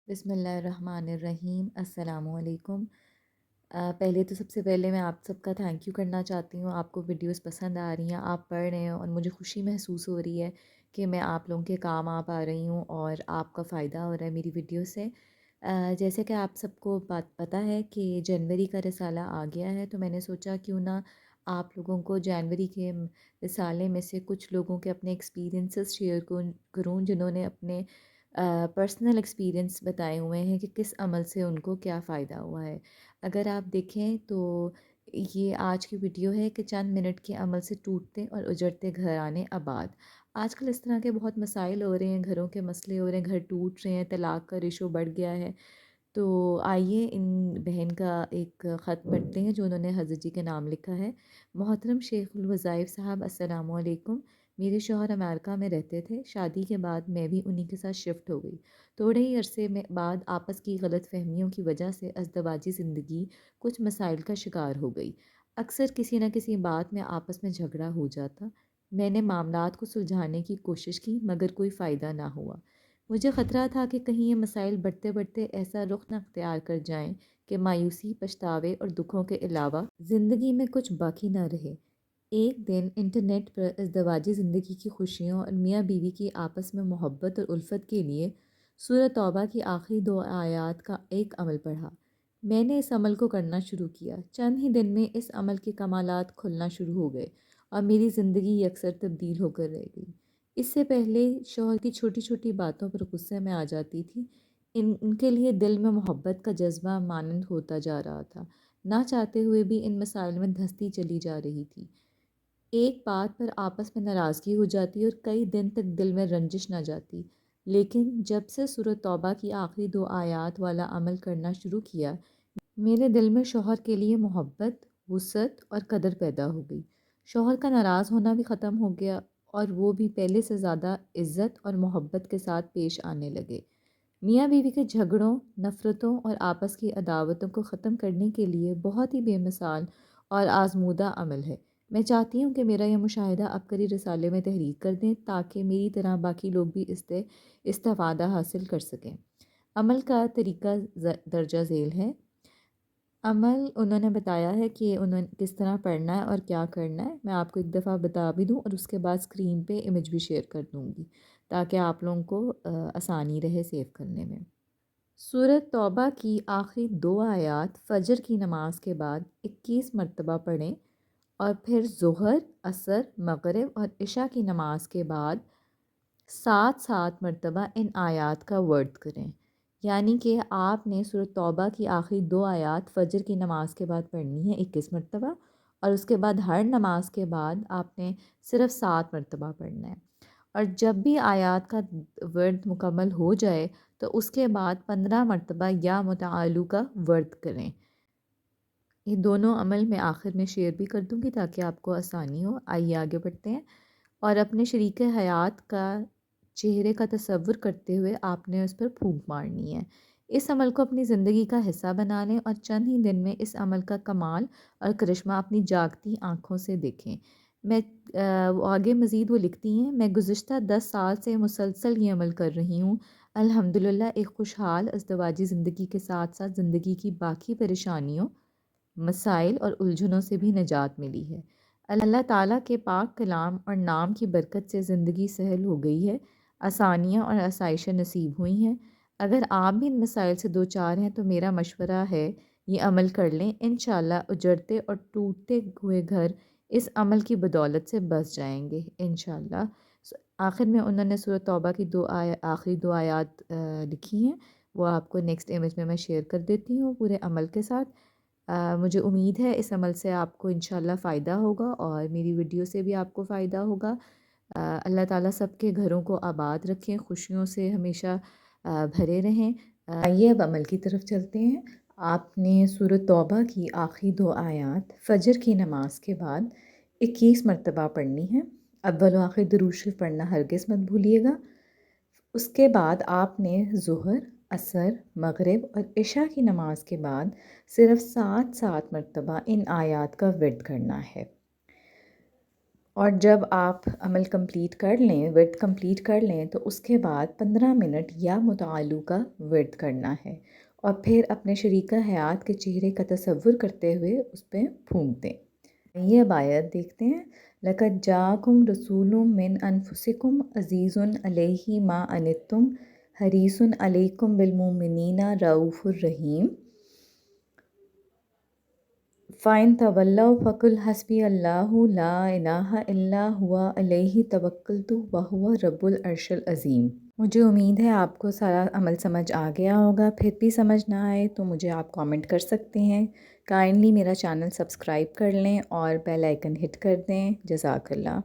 بسم اللہ الرحمن الرحیم، السلام علیکم۔ پہلے تو سب سے پہلے میں آپ سب کا تھینک یو کرنا چاہتی ہوں۔ آپ کو ویڈیوز پسند آ رہی ہیں، آپ پڑھ رہے ہیں اور مجھے خوشی محسوس ہو رہی ہے کہ میں آپ لوگوں کے کام آ پا رہی ہوں اور آپ کا فائدہ ہو رہا ہے میری ویڈیو سے۔ جیسے کہ آپ سب کو بات پتہ ہے کہ جنوری کا رسالہ آ گیا ہے، تو میں نے سوچا کیوں نہ آپ لوگوں کو جنوری کے رسالے میں سے کچھ لوگوں کے اپنے ایکسپیرینسز شیئر کروں جنہوں نے اپنے پرسنل ایکسپیرینس بتائے ہوئے ہیں کہ کس عمل سے ان کو کیا فائدہ ہوا ہے۔ اگر آپ دیکھیں تو یہ آج کی ویڈیو ہے کہ چند منٹ کے عمل سے ٹوٹتے اور اجڑتے گھر آنے آباد۔ آج کل اس طرح کے بہت مسائل ہو رہے ہیں، گھروں کے مسئلے ہو رہے ہیں، گھر ٹوٹ رہے ہیں، طلاق کا ریشو بڑھ گیا ہے۔ تو آئیے ان بہن کا ایک خط پڑھتے ہیں جو انہوں نے حضرت جی کے نام لکھا ہے۔ محترم شیخ الوظائف صاحب، السلام علیکم۔ میرے شوہر امریکہ میں رہتے تھے، شادی کے بعد میں بھی انہی کے ساتھ شفٹ ہو گئی۔ تھوڑے ہی عرصے میں بعد آپس کی غلط فہمیوں کی وجہ سے ازدواجی زندگی کچھ مسائل کا شکار ہو گئی۔ اکثر کسی نہ کسی بات میں آپس میں جھگڑا ہو جاتا۔ میں نے معاملات کو سلجھانے کی کوشش کی مگر کوئی فائدہ نہ ہوا۔ مجھے خطرہ تھا کہ کہیں یہ مسائل بڑھتے بڑھتے ایسا رخ نہ اختیار کر جائیں کہ مایوسی، پچھتاوے اور دکھوں کے علاوہ زندگی میں کچھ باقی نہ رہے۔ ایک دن انٹرنیٹ پر ازدواجی زندگی کی خوشیوں اور میاں بیوی کی آپس میں محبت اور الفت کے لیے سورہ توبہ کی آخری 2 آیات کا ایک عمل پڑھا۔ میں نے اس عمل کو کرنا شروع کیا۔ چند ہی دن میں اس عمل کے کمالات کھلنا شروع ہو گئے اور میری زندگی یکسر تبدیل ہو کر رہ گئی۔ اس سے پہلے شوہر کی چھوٹی چھوٹی باتوں پر غصے میں آ جاتی تھی۔ ان کے لیے دل میں محبت کا جذبہ مانند ہوتا جا رہا تھا۔ نہ چاہتے ہوئے بھی ان مسائل میں دھستی چلی جا رہی تھی۔ ایک بات پر آپس میں ناراضگی ہو جاتی اور کئی دن تک دل میں رنجش نہ جاتی، لیکن جب سے سورۃ توبہ کی آخری 2 آیات والا عمل کرنا شروع کیا، میرے دل میں شوہر کے لیے محبت، وسعت اور قدر پیدا ہو گئی۔ شوہر کا ناراض ہونا بھی ختم ہو گیا اور وہ بھی پہلے سے زیادہ عزت اور محبت کے ساتھ پیش آنے لگے۔ میاں بیوی کے جھگڑوں، نفرتوں اور آپس کی عداوتوں کو ختم کرنے کے لیے بہت ہی بے مثال اور آزمودہ عمل ہے۔ میں چاہتی ہوں کہ میرا یہ مشاہدہ عبقری رسالے میں تحریر کر دیں تاکہ میری طرح باقی لوگ بھی اس سے استفادہ حاصل کر سکیں۔ عمل کا طریقہ درجہ ذیل ہے۔ عمل انہوں نے بتایا ہے کہ انہوں کس طرح پڑھنا ہے اور کیا کرنا ہے۔ میں آپ کو ایک دفعہ بتا بھی دوں اور اس کے بعد اسکرین پہ امیج بھی شیئر کر دوں گی تاکہ آپ لوگوں کو آسانی رہے سیو کرنے میں۔ سورۃ توبہ کی آخری 2 آیات فجر کی نماز کے بعد 21 مرتبہ پڑھیں اور پھر ظہر، عصر، مغرب اور عشاء کی نماز کے بعد 7 مرتبہ ان آیات کا ورد کریں۔ یعنی کہ آپ نے سورۃ توبہ کی آخری 2 آیات فجر کی نماز کے بعد پڑھنی ہے 21 مرتبہ، اور اس کے بعد ہر نماز کے بعد آپ نے صرف 7 مرتبہ پڑھنا ہے۔ اور جب بھی آیات کا ورد مکمل ہو جائے تو اس کے بعد 15 مرتبہ یا متعالو کا ورد کریں۔ یہ دونوں عمل میں آخر میں شیئر بھی کر دوں گی تاکہ آپ کو آسانی ہو۔ آئیے آگے بڑھتے ہیں، اور اپنے شریک حیات کا چہرے کا تصور کرتے ہوئے آپ نے اس پر پھونک مارنی ہے۔ اس عمل کو اپنی زندگی کا حصہ بنا لیں اور چند ہی دن میں اس عمل کا کمال اور کرشمہ اپنی جاگتی آنکھوں سے دیکھیں۔ میں آگے مزید وہ لکھتی ہیں، میں گزشتہ 10 سال سے مسلسل یہ عمل کر رہی ہوں۔ الحمدللہ ایک خوشحال ازدواجی زندگی کے ساتھ ساتھ زندگی کی باقی پریشانیوں، مسائل اور الجھنوں سے بھی نجات ملی ہے۔ اللہ تعالیٰ کے پاک کلام اور نام کی برکت سے زندگی سہل ہو گئی ہے، آسانیاں اور آسائشیں نصیب ہوئی ہیں۔ اگر آپ بھی ان مسائل سے دوچار ہیں تو میرا مشورہ ہے یہ عمل کر لیں، انشاءاللہ اجڑتے اور ٹوٹتے ہوئے گھر اس عمل کی بدولت سے بس جائیں گے انشاءاللہ۔ آخر میں انہوں نے سورۃ توبہ کی آخری 2 آیات لکھی ہیں، وہ آپ کو نیکسٹ امیج میں شیئر کر دیتی ہوں پورے عمل کے ساتھ۔ مجھے امید ہے اس عمل سے آپ کو انشاءاللہ فائدہ ہوگا اور میری ویڈیو سے بھی آپ کو فائدہ ہوگا۔ اللہ تعالیٰ سب کے گھروں کو آباد رکھیں، خوشیوں سے ہمیشہ بھرے رہیں۔ آئیے اب عمل کی طرف چلتے ہیں۔ آپ نے سورۃ توبہ کی آخری 2 آیات فجر کی نماز کے بعد 21 مرتبہ پڑھنی ہے۔ اول و آخر درود شریف پڑھنا ہرگز مت بھولیے گا۔ اس کے بعد آپ نے ظہر، عصر، مغرب اور عشاء کی نماز کے بعد صرف 7 مرتبہ ان آیات کا ورد کرنا ہے۔ اور جب آپ عمل کمپلیٹ کر لیں، ورد کمپلیٹ کر لیں، تو اس کے بعد 15 منٹ یا متعالو کا ورد کرنا ہے، اور پھر اپنے شریکہ حیات کے چہرے کا تصور کرتے ہوئے اس پہ پھونک دیں۔ یہ اب آیت دیکھتے ہیں۔ لَقَدْ جَاءَكُمْ رَسُولٌ مِّنْ أَنفُسِكُمْ عَزِيزٌ عَلَيْهِ مَا عَنِتُّمْ حَرِيصٌ عَلَيْكُمْ بِالْمُؤْمِنِينَ رَءُوفٌ رَحِيمٌ فَإِن تَوَلَّوْا فَقُلْ حَسْبِيَ اللَّهُ لَا إِلَٰهَ إِلَّا هُوَ عَلَيْهِ تَوَكَّلْتُ وَهُوَ رَبُّ الْعَرْشِ الْعَظِيمِ۔ مجھے امید ہے آپ کو سارا عمل سمجھ آ گیا ہوگا، پھر بھی سمجھ نہ آئے تو مجھے آپ کامنٹ کر سکتے ہیں۔ کائنڈلی میرا چینل سبسکرائب کر لیں اور بیل آئیکن ہٹ کر دیں۔ جزاک اللہ۔